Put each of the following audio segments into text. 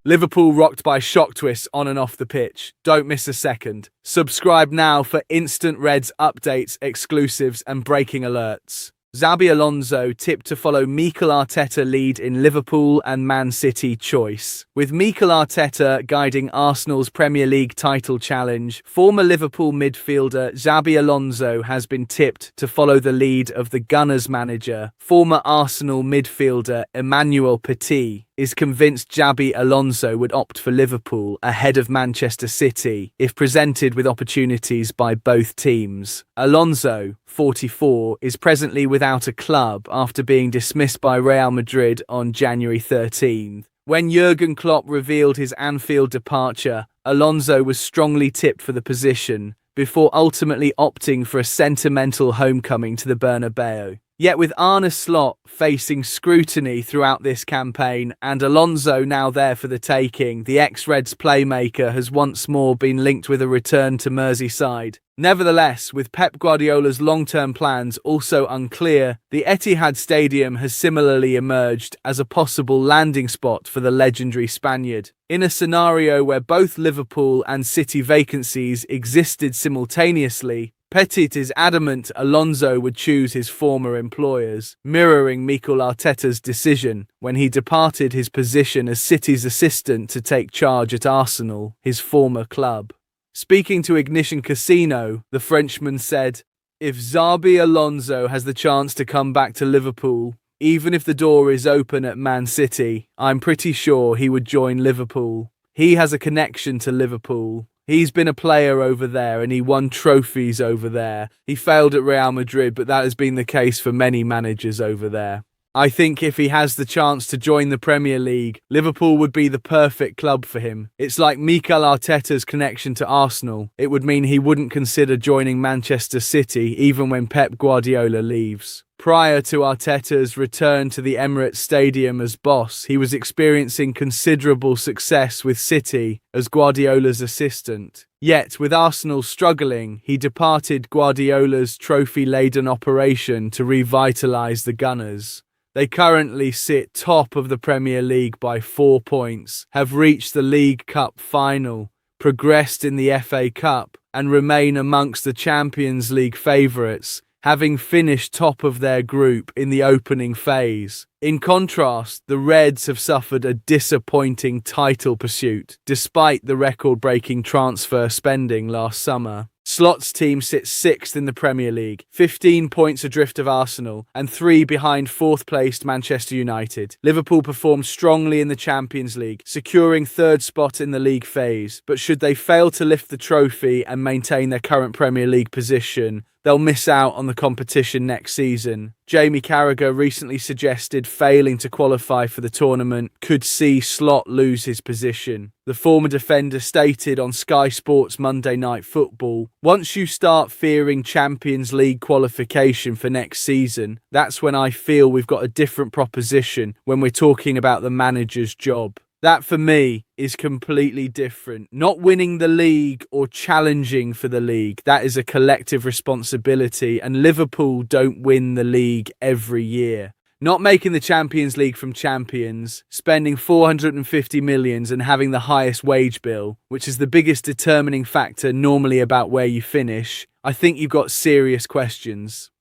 Liverpool rocked by shock twists on and off the pitch. Don't miss a second. Subscribe now for instant Reds updates, exclusives and breaking alerts. Xabi Alonso tipped to follow Mikel Arteta lead in Liverpool and Man City choice. With Mikel Arteta guiding Arsenal's Premier League title challenge, former Liverpool midfielder Xabi Alonso has been tipped to follow the lead of the Gunners manager. Former Arsenal midfielder Emmanuel Petit is convinced Xabi Alonso would opt for Liverpool ahead of Manchester City if presented with opportunities by both teams. Alonso, 44, is presently without a club after being dismissed by Real Madrid on January 13th. When Jürgen Klopp revealed his Anfield departure, Alonso was strongly tipped for the position, before ultimately opting for a sentimental homecoming to the Bernabeu. Yet with Arne Slot facing scrutiny throughout this campaign and Alonso now there for the taking, the ex-Reds playmaker has once more been linked with a return to Merseyside. Nevertheless, with Pep Guardiola's long-term plans also unclear, the Etihad Stadium has similarly emerged as a possible landing spot for the legendary Spaniard. In a scenario where both Liverpool and City vacancies existed simultaneously, Petit is adamant Alonso would choose his former employers, mirroring Mikel Arteta's decision when he departed his position as City's assistant to take charge at Arsenal, his former club. Speaking to Ignition Casino, the Frenchman said, "If Xabi Alonso has the chance to come back to Liverpool, even if the door is open at Man City, I'm pretty sure he would join Liverpool. He has a connection to Liverpool. He's been a player over there and he won trophies over there. He failed at Real Madrid, but that has been the case for many managers over there. I think if he has the chance to join the Premier League, Liverpool would be the perfect club for him. It's like Mikel Arteta's connection to Arsenal. It would mean he wouldn't consider joining Manchester City even when Pep Guardiola leaves." Prior to Arteta's return to the Emirates Stadium as boss, he was experiencing considerable success with City as Guardiola's assistant. Yet, with Arsenal struggling, he departed Guardiola's trophy-laden operation to revitalise the Gunners. They currently sit top of the Premier League by 4 points, have reached the League Cup final, progressed in the FA Cup, and remain amongst the Champions League favourites, having finished top of their group in the opening phase. In contrast, the Reds have suffered a disappointing title pursuit, despite the record-breaking transfer spending last summer. Slot's team sits 6th in the Premier League, 15 points adrift of Arsenal, and 3 behind 4th-placed Manchester United. Liverpool performed strongly in the Champions League, securing 3rd spot in the league phase, but should they fail to lift the trophy and maintain their current Premier League position, they'll miss out on the competition next season. Jamie Carragher recently suggested failing to qualify for the tournament could see Slot lose his position. The former defender stated on Sky Sports Monday Night Football, "Once you start fearing Champions League qualification for next season, that's when I feel we've got a different proposition when we're talking about the manager's job. That, for me, is completely different. Not winning the league or challenging for the league. That is a collective responsibility, and Liverpool don't win the league every year. Not making the Champions League from champions, spending 450 million and having the highest wage bill, which is the biggest determining factor normally about where you finish, I think you've got serious questions."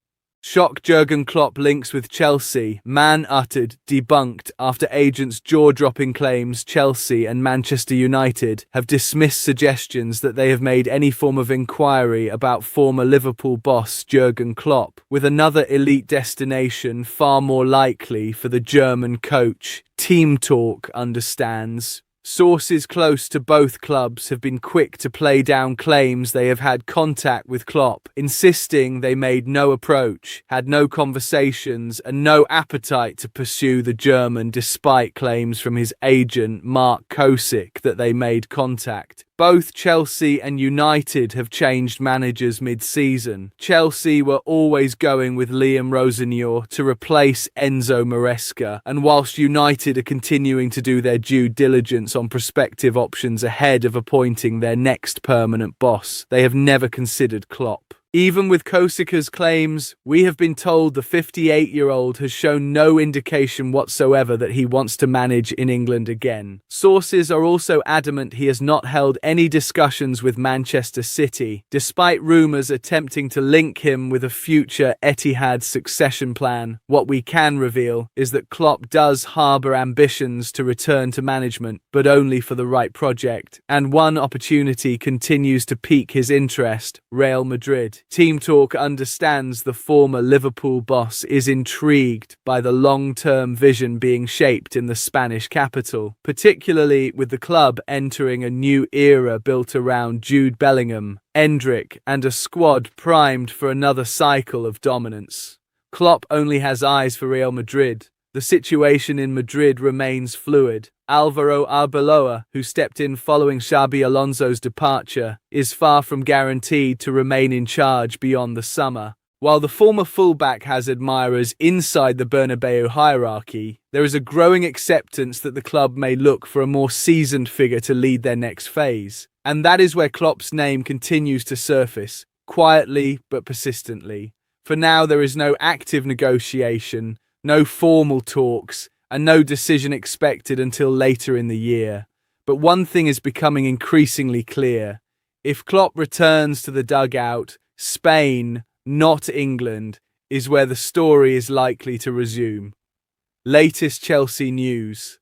Shock Jürgen Klopp links with Chelsea, man uttered, debunked after agents' jaw-dropping claims Chelsea and Manchester United have dismissed suggestions that they have made any form of inquiry about former Liverpool boss Jürgen Klopp, with another elite destination far more likely for the German coach. Team Talk understands. Sources close to both clubs have been quick to play down claims they have had contact with Klopp, insisting they made no approach, had no conversations, and no appetite to pursue the German despite claims from his agent Mark Kosick that they made contact. Both Chelsea and United have changed managers mid-season. Chelsea were always going with Liam Roseneur to replace Enzo Maresca, and whilst United are continuing to do their due diligence on prospective options ahead of appointing their next permanent boss, they have never considered Klopp. Even with Kosika's claims, we have been told the 58-year-old has shown no indication whatsoever that he wants to manage in England again. Sources are also adamant he has not held any discussions with Manchester City, despite rumours attempting to link him with a future Etihad succession plan. What we can reveal is that Klopp does harbour ambitions to return to management, but only for the right project, and one opportunity continues to pique his interest: Real Madrid. Team Talk understands the former Liverpool boss is intrigued by the long-term vision being shaped in the Spanish capital, particularly with the club entering a new era built around Jude Bellingham, Endrick, and a squad primed for another cycle of dominance. Klopp only has eyes for Real Madrid. The situation in Madrid remains fluid. Alvaro Arbeloa, who stepped in following Xabi Alonso's departure, is far from guaranteed to remain in charge beyond the summer. While the former fullback has admirers inside the Bernabeu hierarchy, there is a growing acceptance that the club may look for a more seasoned figure to lead their next phase. And that is where Klopp's name continues to surface, quietly but persistently. For now, there is no active negotiation, no formal talks, and no decision expected until later in the year. But one thing is becoming increasingly clear. If Klopp returns to the dugout, Spain, not England, is where the story is likely to resume. Latest Chelsea news.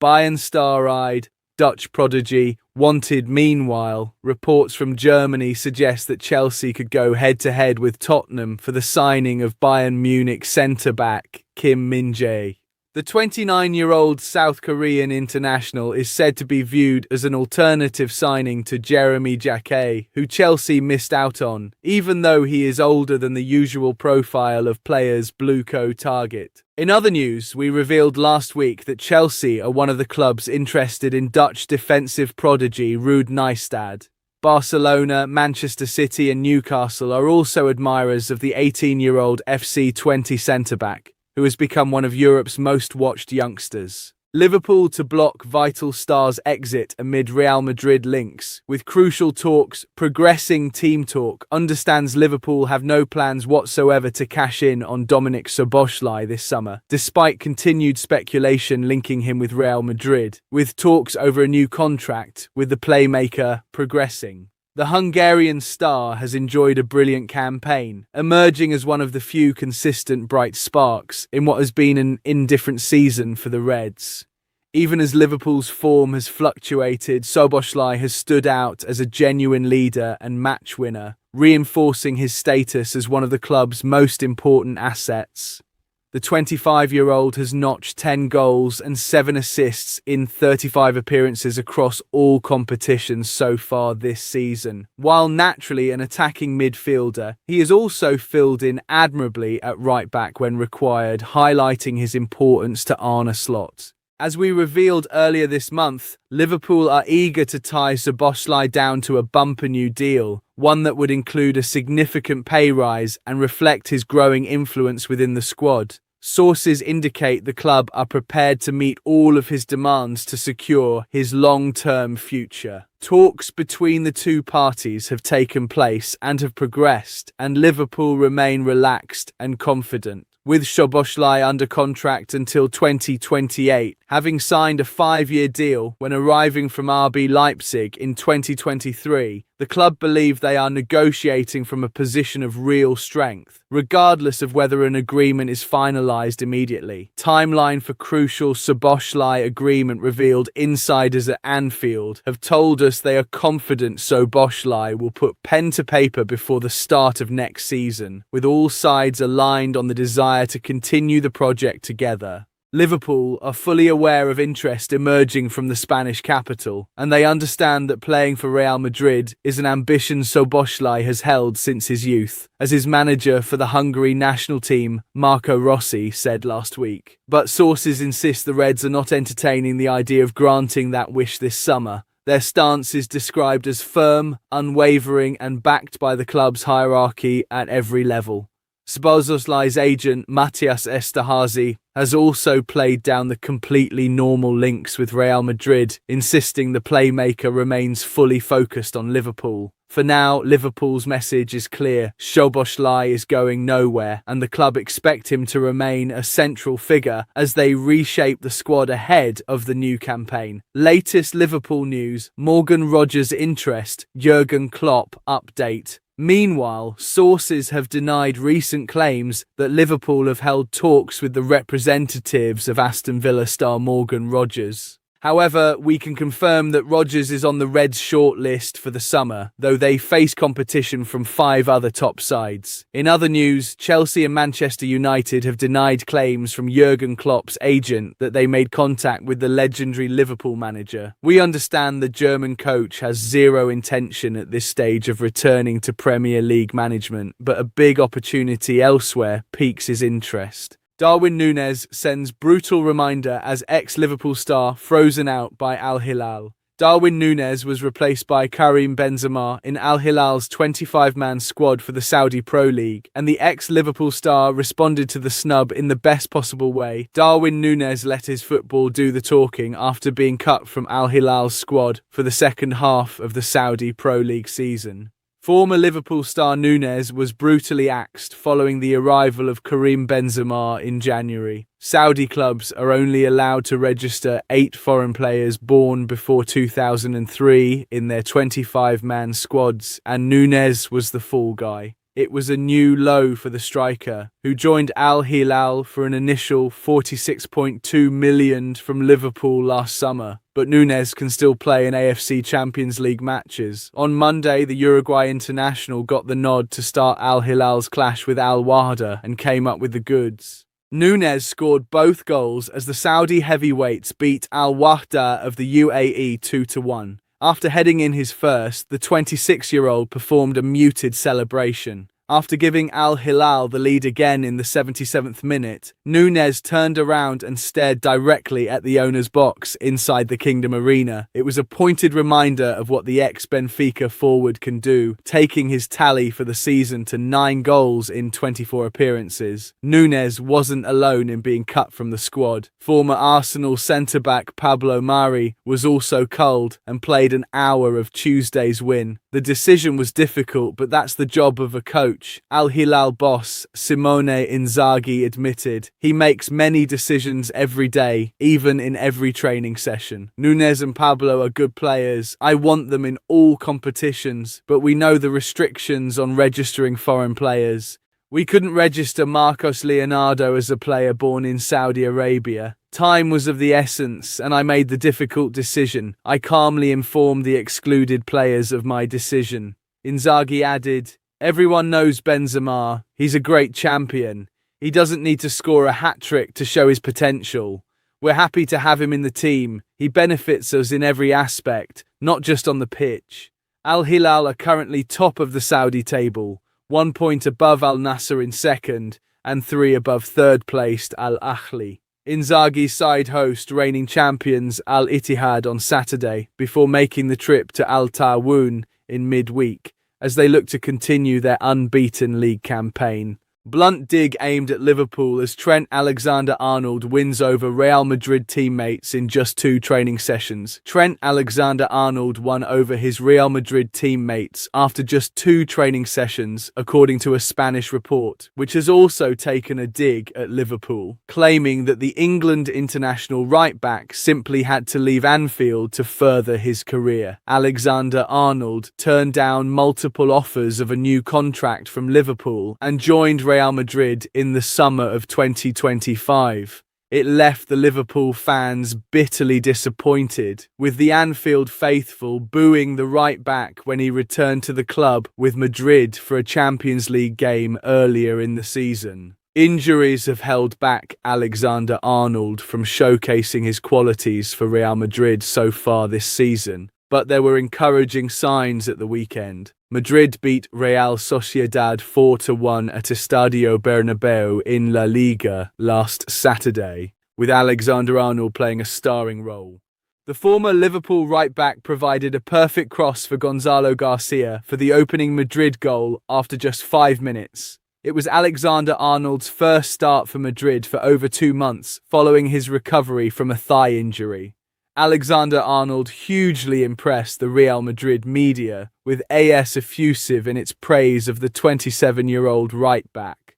Bayern star-eyed Dutch prodigy wanted. Meanwhile, reports from Germany suggest that Chelsea could go head-to-head with Tottenham for the signing of Bayern Munich centre-back Kim Min-jae. The 29-year-old South Korean international is said to be viewed as an alternative signing to Jeremy Jacquet, who Chelsea missed out on, even though he is older than the usual profile of players Blueco target. In other news, we revealed last week that Chelsea are one of the clubs interested in Dutch defensive prodigy Ruud Nijstad. Barcelona, Manchester City and Newcastle are also admirers of the 18-year-old FC20 centre-back, who has become one of Europe's most watched youngsters. Liverpool to block vital stars' exit amid Real Madrid links. With crucial talks progressing, Team Talk understands Liverpool have no plans whatsoever to cash in on Dominic Szoboszlai this summer, despite continued speculation linking him with Real Madrid, with talks over a new contract with the playmaker progressing. The Hungarian star has enjoyed a brilliant campaign, emerging as one of the few consistent bright sparks in what has been an indifferent season for the Reds. Even as Liverpool's form has fluctuated, Szoboszlai has stood out as a genuine leader and match winner, reinforcing his status as one of the club's most important assets. The 25-year-old has notched 10 goals and 7 assists in 35 appearances across all competitions so far this season. While naturally an attacking midfielder, he has also filled in admirably at right-back when required, highlighting his importance to Arne Slot. As we revealed earlier this month, Liverpool are eager to tie Szoboszlai down to a bumper new deal, one that would include a significant pay rise and reflect his growing influence within the squad. Sources indicate the club are prepared to meet all of his demands to secure his long-term future. Talks between the two parties have taken place and have progressed, and Liverpool remain relaxed and confident. With Szoboszlai under contract until 2028, having signed a 5-year deal when arriving from RB Leipzig in 2023, the club believe they are negotiating from a position of real strength, regardless of whether an agreement is finalised immediately. Timeline for crucial Szoboszlai agreement revealed. Insiders at Anfield have told us they are confident Szoboszlai will put pen to paper before the start of next season, with all sides aligned on the desire to continue the project together. Liverpool are fully aware of interest emerging from the Spanish capital, and they understand that playing for Real Madrid is an ambition Szoboszlai has held since his youth, as his manager for the Hungary national team, Marco Rossi, said last week. But sources insist the Reds are not entertaining the idea of granting that wish this summer. Their stance is described as firm, unwavering, and backed by the club's hierarchy at every level. Szoboszlai's agent, Matthias Esterhazy, has also played down the completely normal links with Real Madrid, insisting the playmaker remains fully focused on Liverpool. For now, Liverpool's message is clear. Szoboszlai is going nowhere, and the club expect him to remain a central figure as they reshape the squad ahead of the new campaign. Latest Liverpool news: Morgan Rogers' interest, Jürgen Klopp update. Meanwhile, sources have denied recent claims that Liverpool have held talks with the representatives of Aston Villa star Morgan Rogers. However, we can confirm that Rogers is on the Reds' shortlist for the summer, though they face competition from 5 other top sides. In other news, Chelsea and Manchester United have denied claims from Jürgen Klopp's agent that they made contact with the legendary Liverpool manager. We understand the German coach has zero intention at this stage of returning to Premier League management, but a big opportunity elsewhere piques his interest. Darwin Núñez sends brutal reminder as ex-Liverpool star frozen out by Al-Hilal. Darwin Núñez was replaced by Karim Benzema in Al-Hilal's 25-man squad for the Saudi Pro League, and the ex-Liverpool star responded to the snub in the best possible way. Darwin Núñez let his football do the talking after being cut from Al-Hilal's squad for the second half of the Saudi Pro League season. Former Liverpool star Núñez was brutally axed following the arrival of Karim Benzema in January. Saudi clubs are only allowed to register 8 foreign players born before 2003 in their 25-man squads, and Núñez was the fall guy. It was a new low for the striker, who joined Al-Hilal for an initial $46.2 million from Liverpool last summer. But Núñez can still play in AFC Champions League matches. On Monday, the Uruguay international got the nod to start Al-Hilal's clash with Al-Wahda and came up with the goods. Núñez scored both goals as the Saudi heavyweights beat Al-Wahda of the UAE 2-1. After heading in his first, the 26-year-old performed a muted celebration. After giving Al-Hilal the lead again in the 77th minute, Núñez turned around and stared directly at the owner's box inside the Kingdom Arena. It was a pointed reminder of what the ex-Benfica forward can do, taking his tally for the season to 9 goals in 24 appearances. Núñez wasn't alone in being cut from the squad. Former Arsenal centre-back Pablo Mari was also culled and played an hour of Tuesday's win. The decision was difficult, but that's the job of a coach. Al-Hilal boss Simone Inzaghi admitted, "He makes many decisions every day, even in every training session. Núñez and Pablo are good players. I want them in all competitions, but we know the restrictions on registering foreign players. We couldn't register Marcos Leonardo as a player born in Saudi Arabia. Time was of the essence, and I made the difficult decision. I calmly informed the excluded players of my decision." Inzaghi added, "Everyone knows Benzema. He's a great champion. He doesn't need to score a hat-trick to show his potential. We're happy to have him in the team. He benefits us in every aspect, not just on the pitch." Al-Hilal are currently top of the Saudi table, 1 point above Al-Nassr in second, and 3 above third-placed Al-Ahli. Inzaghi's side host reigning champions Al-Ittihad on Saturday before making the trip to Al-Ta'awoon in mid-week, as they look to continue their unbeaten league campaign. Blunt dig aimed at Liverpool as Trent Alexander-Arnold wins over Real Madrid teammates in just 2 training sessions. Trent Alexander-Arnold won over his Real Madrid teammates after just 2 training sessions, according to a Spanish report, which has also taken a dig at Liverpool, claiming that the England international right-back simply had to leave Anfield to further his career. Alexander-Arnold turned down multiple offers of a new contract from Liverpool and joined Real Madrid in the summer of 2025. It left the Liverpool fans bitterly disappointed, with the Anfield faithful booing the right-back when he returned to the club with Madrid for a Champions League game earlier in the season. Injuries have held back Alexander-Arnold from showcasing his qualities for Real Madrid so far this season, but there were encouraging signs at the weekend. Madrid beat Real Sociedad 4-1 at Estadio Bernabeu in La Liga last Saturday, with Alexander-Arnold playing a starring role. The former Liverpool right-back provided a perfect cross for Gonzalo Garcia for the opening Madrid goal after just 5 minutes. It was Alexander-Arnold's first start for Madrid for over 2 months following his recovery from a thigh injury. Alexander-Arnold hugely impressed the Real Madrid media, with AS effusive in its praise of the 27-year-old right-back.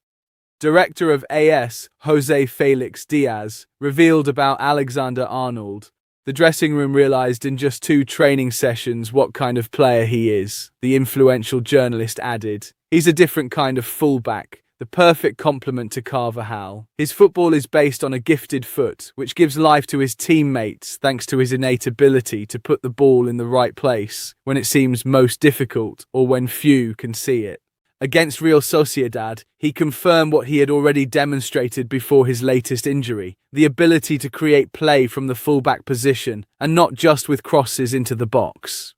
Director of AS, Jose Felix Diaz, revealed about Alexander-Arnold. The dressing room realized in just 2 training sessions what kind of player he is, the influential journalist added. He's a different kind of fullback, the perfect complement to Carvajal. His football is based on a gifted foot, which gives life to his teammates thanks to his innate ability to put the ball in the right place when it seems most difficult or when few can see it. Against Real Sociedad, he confirmed what he had already demonstrated before his latest injury, the ability to create play from the fullback position, and not just with crosses into the box.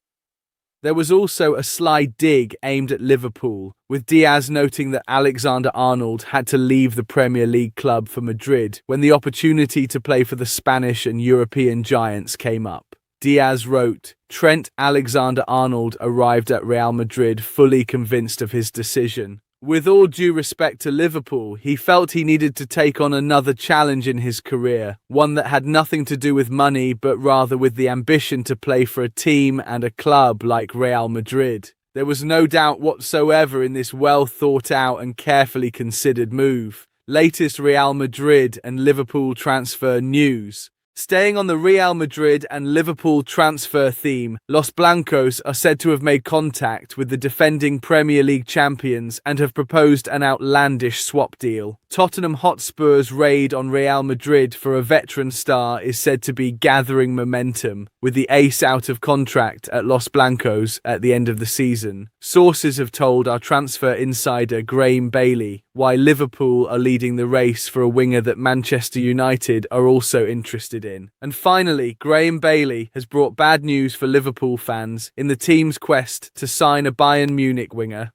There was also a sly dig aimed at Liverpool, with Diaz noting that Alexander-Arnold had to leave the Premier League club for Madrid when the opportunity to play for the Spanish and European giants came up. Diaz wrote, Trent Alexander-Arnold arrived at Real Madrid fully convinced of his decision. With all due respect to Liverpool, he felt he needed to take on another challenge in his career, one that had nothing to do with money but rather with the ambition to play for a team and a club like Real Madrid. There was no doubt whatsoever in this well thought out and carefully considered move. Latest Real Madrid and Liverpool transfer news. Staying on the Real Madrid and Liverpool transfer theme, Los Blancos are said to have made contact with the defending Premier League champions and have proposed an outlandish swap deal. Tottenham Hotspur's raid on Real Madrid for a veteran star is said to be gathering momentum, with the ace out of contract at Los Blancos at the end of the season. Sources have told our transfer insider Graham Bailey why Liverpool are leading the race for a winger that Manchester United are also interested in. And finally, Graham Bailey has brought bad news for Liverpool fans in the team's quest to sign a Bayern Munich winger.